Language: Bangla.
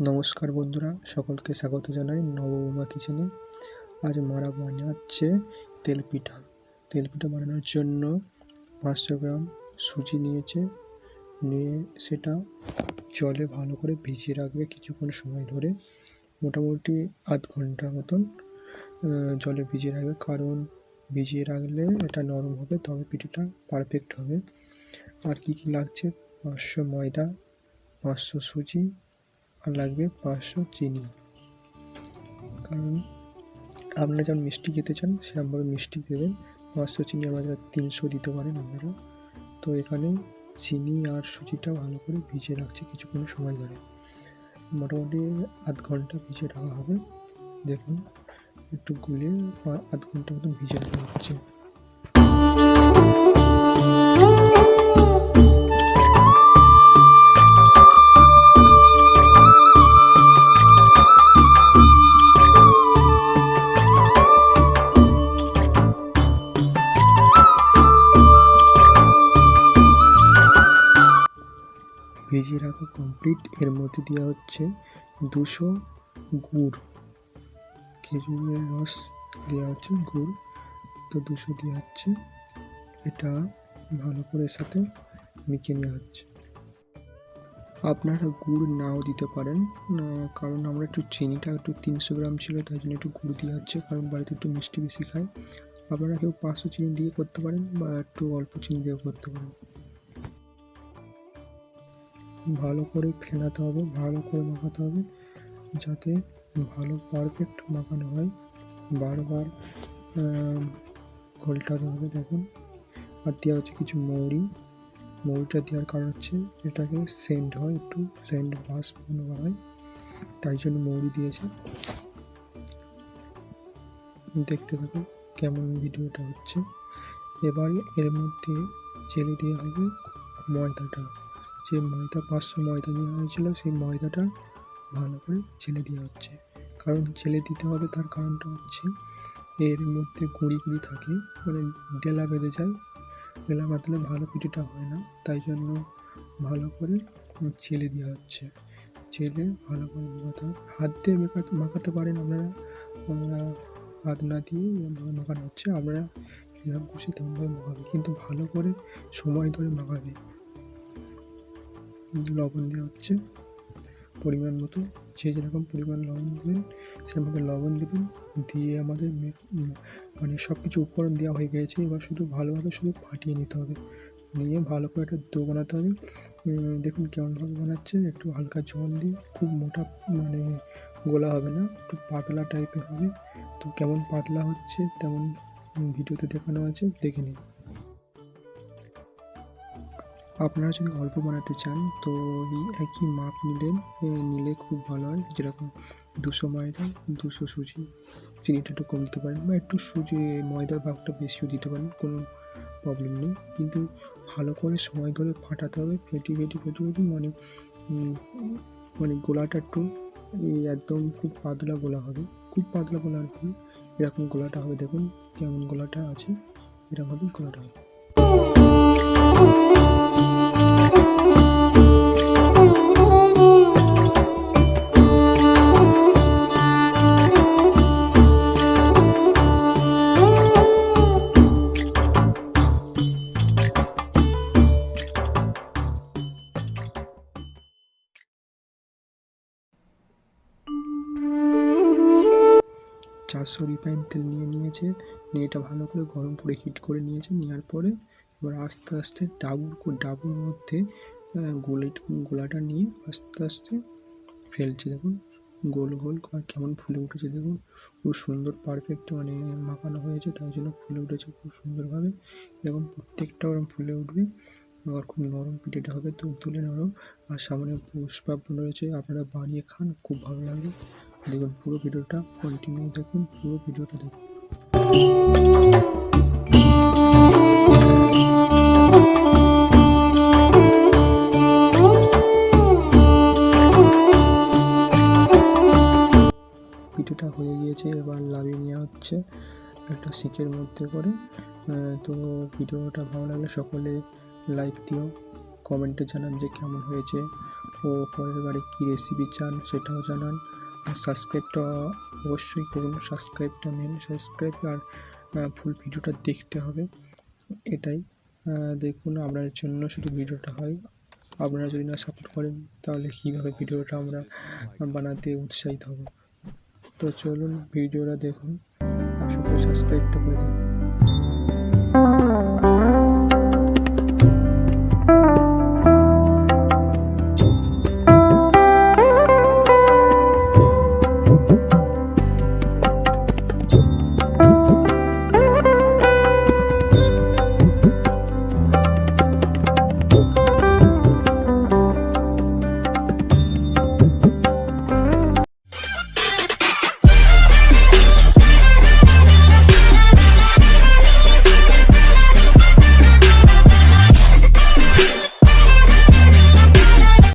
নমস্কার বন্ধুরা, সকলকে স্বাগত জানাই নবমা কিচেনে। আজ মারা বানাচ্ছে তেল পিঠা। তেল পিঠা বানানোর জন্য 500 গ্রাম সুজি নিয়ে সেটা জলে ভালো করে ভিজিয়ে রাখবে কিছুক্ষণ সময় ধরে, মোটামুটি আধ ঘন্টা মতন জলে ভিজিয়ে রাখবে। কারণ ভিজিয়ে রাখলে এটা নরম হবে, তবে পিঠাটা পারফেক্ট হবে। আর কি লাগছে: 500 ময়দা, 500 সুজি, আর লাগবে 500 চিনি। কারণ আপনারা যেমন মিষ্টি খেতে চান সেরকমভাবে মিষ্টি দেবেন। 500 চিনি আপনারা 300 দিতে পারেন আপনারা। তো এখানে চিনি আর সুজিটা ভালো করে ভিজিয়ে রাখছে কিছুক্ষণ সময় ধরে, মোটামুটি আধ ঘন্টা ভিজিয়ে রাখা হবে। দেখুন একটু গুলে আধ ঘন্টা মতন ভিজিয়ে রাখা হচ্ছে। ভিজিয়ে রাখা কমপ্লিট। এর মধ্যে দেওয়া হচ্ছে 200 গুড়, খেজুরের রস দেওয়া হচ্ছে, গুড় তো 200 দেওয়া হচ্ছে। এটা ভালো করে সাথে মিশিয়ে নেওয়া হচ্ছে। আপনারা গুড় নাও দিতে পারেন, কারণ আমরা একটু চিনিটা একটু 300 গ্রাম ছিল, তাই জন্য একটু গুড় দেওয়া হচ্ছে, কারণ বাড়িতে একটু মিষ্টি বেশি খায়। আপনারা কেউ 500 চিনি দিয়ে করতে পারেন বা একটু অল্প চিনি দিয়েও করতে পারেন। ভালো করে ফেনাতে হবে, ভালো করে মাখাতে হবে, যাতে ভালো পারফেক্ট মাখানো হয়। বারবার ঘোলটাতে হবে। দেখুন, আর দেওয়া হচ্ছে কিছু মৌরিটা দেওয়ার কারণ হচ্ছে এটাকে সেন্ট হয়, একটু সেন্ট বাস বানানো হয়, তাই জন্য মৌরি দিয়েছে। দেখতে থাকুন কেমন ভিডিওটা হচ্ছে। এবার এর মধ্যে চেলে দেওয়া হবে ময়দাটা। যে 500 ময়দা নেওয়া হয়েছিল, সেই ময়দাটা ভালো করে চেলে দেওয়া হচ্ছে। কারণ চেলে দিতে হবে, তার কারণটা হচ্ছে এর মধ্যে গুঁড়ি থাকে, মানে ডেলা বেঁধে যায়। ডেলা বাঁধলে ভালো পিঠেটা হয় না, তাই জন্য ভালো করে চেলে দেওয়া হচ্ছে। চেলে ভালো করে মাখাতে হবে। হাত দিয়ে মাখাতে পারেন আপনারা, হাত না দিয়ে মাখানো হচ্ছে। আপনারা যেরকম খুশি তেমনভাবে মাখাবে, কিন্তু ভালো করে সময় ধরে মাখাবে। লবণ দেওয়া হচ্ছে পরিমাণ মতো, যে যেরকম পরিমাণ লবণ দেবেন সেরকমভাবে লবণ দেবেন। দিয়ে আমাদের মানে সব কিছু উপকরণ দেওয়া হয়ে গিয়েছে। এবার শুধু ভালোভাবে ফাটিয়ে নিতে হবে, নিয়ে ভালো করে একটা ডো বানাতে হবে। দেখুন কেমনভাবে বানাচ্ছে, একটু হালকা জল দিয়ে, খুব মোটা মানে গোলা হবে না, একটু পাতলা টাইপের হবে। তো কেমন পাতলা হচ্ছে তেমন ভিডিওতে দেখানো আছে, দেখে নিন। আপনারা যদি অল্প বানাতে চান তো এই একই মাপ নিলে খুব ভালো হয়। যেরকম 200 ময়দা, 200 সুজি, চিনিটা একটু কম দিতে পারেন, বা একটু ময়দার ভাগটা বেশিও দিতে পারেন, কোনো প্রবলেম নেই। কিন্তু ভালো করে সময় ধরে ফাটাতে হবে, ফেটি মানে গোলাটা একটু একদম খুব পাতলা গোলা হবে, খুব পাতলা গোলা আর কি, এরকম গোলাটা হবে। দেখুন কেমন গোলাটা আছে, এরকমভাবেই গোলাটা হবে। চারশো রিফাইন তেল নিয়ে এটা ভালো করে গরম করে হিট করে নিয়েছে। নেওয়ার পরে এবার আস্তে আস্তে ডাবুর মধ্যে গোলাটা নিয়ে আস্তে আস্তে ফেলছে। দেখুন গোল কেমন ফুলে উঠেছে, দেখুন খুব সুন্দর পারফেক্ট মানে মাখানো হয়েছে, তাই জন্য ফুলে উঠেছে খুব সুন্দরভাবে। এরকম প্রত্যেকটা ওরকম ফুলে উঠবে, আর খুব নরম পিঠেটা হবে, তুলে নরম। আর সামনে পুষ্পাবন রয়েছে, আপনারা বানিয়ে খান, খুব ভালো লাগবে। দেখুন পুরো ভিডিওটা কন্টিনিউ দেখুন, পুরো ভিডিওটা দেখুন। পিঠেটা হয়ে গিয়েছে, এবার লাভিয়ে নেওয়া হচ্ছে একটা শিকের মধ্যে করে। তো ভিডিওটা ভালো লাগলে সকলে লাইক দিও, কমেন্টে জানান যে কেমন হয়েছে। ও পরের বারে কী রেসিপি চান সেটাও জানান। আর সাবস্ক্রাইবটা অবশ্যই করুন, সাবস্ক্রাইবটা মেন, সাবস্ক্রাইব আর ফুল ভিডিওটা দেখতে হবে। এটাই দেখুন আপনাদের জন্য শুধু ভিডিওটা হয়। আপনারা যদি না সাপোর্ট করেন তাহলে কীভাবে ভিডিওটা আমরা বানাতে উৎসাহিত হব। তো চলুন ভিডিওটা দেখুন, আশা করি সাবস্ক্রাইবটা করে দিন।